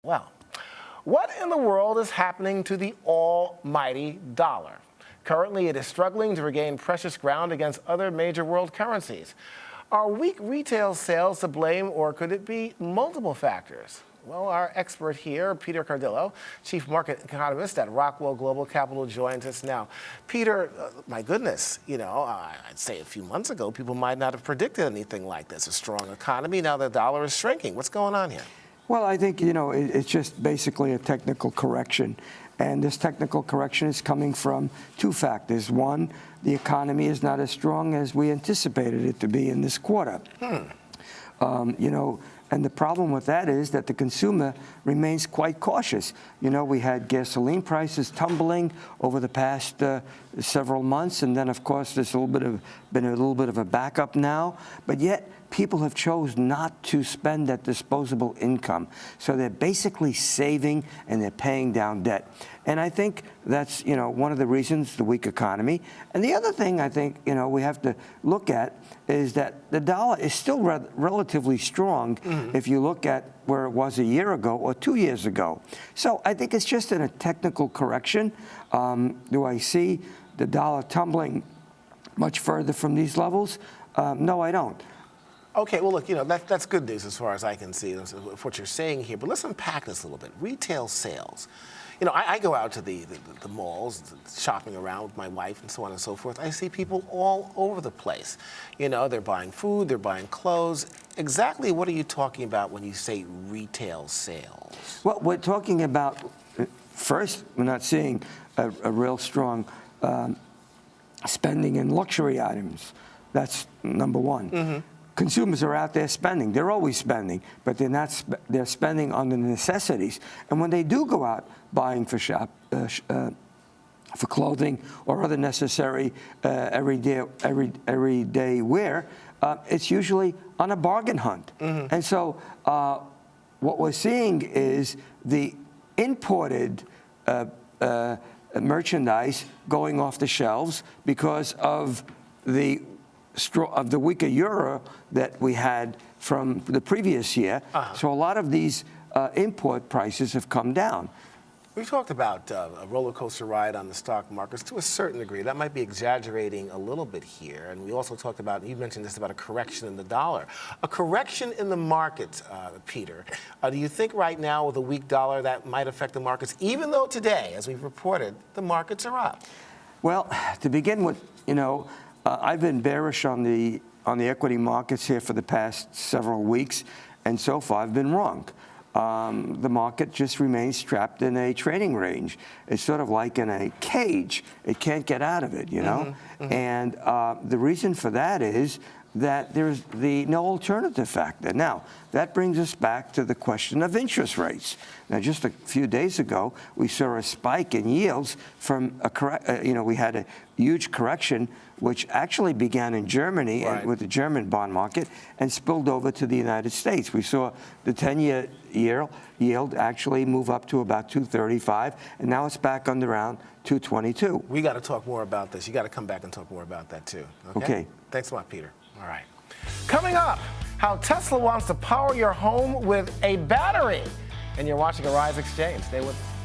Well, what in the world is happening to the almighty dollar? Currently, it is struggling to regain precious ground against other major world currencies. Are weak retail sales to blame, or could it be multiple factors? Well, our expert here, Peter Cardillo, chief market economist at Rockwell Global Capital, joins us now. Peter, my goodness, I'd say a few months ago, people might not have predicted anything like this. A strong economy, now the dollar is shrinking. What's going on here? Well, I think, it's just basically a technical correction. And this technical correction is coming from two factors. One, the economy is not as strong as we anticipated it to be in this quarter. And the problem with that is that the consumer remains quite cautious. We had gasoline prices tumbling over the past several months, and then, of course, there's been a little bit of a backup now. But yet, people have chosen not to spend that disposable income. So they're basically saving and they're paying down debt. And I think that's, one of the reasons, the weak economy. And the other thing I think, we have to look at is that the dollar is still relatively strong if you look at where it was a year ago or 2 years ago. So I think it's just in a technical correction. Do I see the dollar tumbling much further from these levels? No, I don't. Okay, well, look, that's good news as far as I can see of what you're saying here. But let's unpack this a little bit. Retail sales. I go out to the malls, shopping around with my wife and so on and so forth. I see people all over the place. They're buying food, they're buying clothes. Exactly what are you talking about when you say retail sales? Well, we're talking about, first, we're not seeing a real strong spending in luxury items. That's number one. Consumers are out there spending. They're always spending, but they're spending on the necessities. And when they do go out buying for clothing or other necessary everyday wear, it's usually on a bargain hunt. And so what we're seeing is the imported merchandise going off the shelves because of the weaker euro that we had from the previous year. So a lot of these import prices have come down. We've talked about a roller coaster ride on the stock markets to a certain degree. That might be exaggerating a little bit here. And we also talked about, you mentioned this about a correction in the dollar. A correction in the markets, Peter. Do you think right now with a weak dollar that might affect the markets, even though today, as we've reported, the markets are up? Well, to begin with, I've been bearish on the equity markets here for the past several weeks, and so far I've been wrong. The market just remains trapped in a trading range. It's sort of like in a cage. It can't get out of it, And the reason for that is that there's the no alternative factor. Now, that brings us back to the question of interest rates. Now, just a few days ago, we saw a spike in yields from we had a huge correction, which actually began in Germany with the German bond market and spilled over to the United States. We saw the 10-year yield actually move up to about 235, and now it's back on around 222. We got to talk more about this. You got to come back and talk more about that too. Okay. Thanks a lot, Peter. All right. Coming up, how Tesla wants to power your home with a battery. And you're watching Arise Xchange. Stay with us.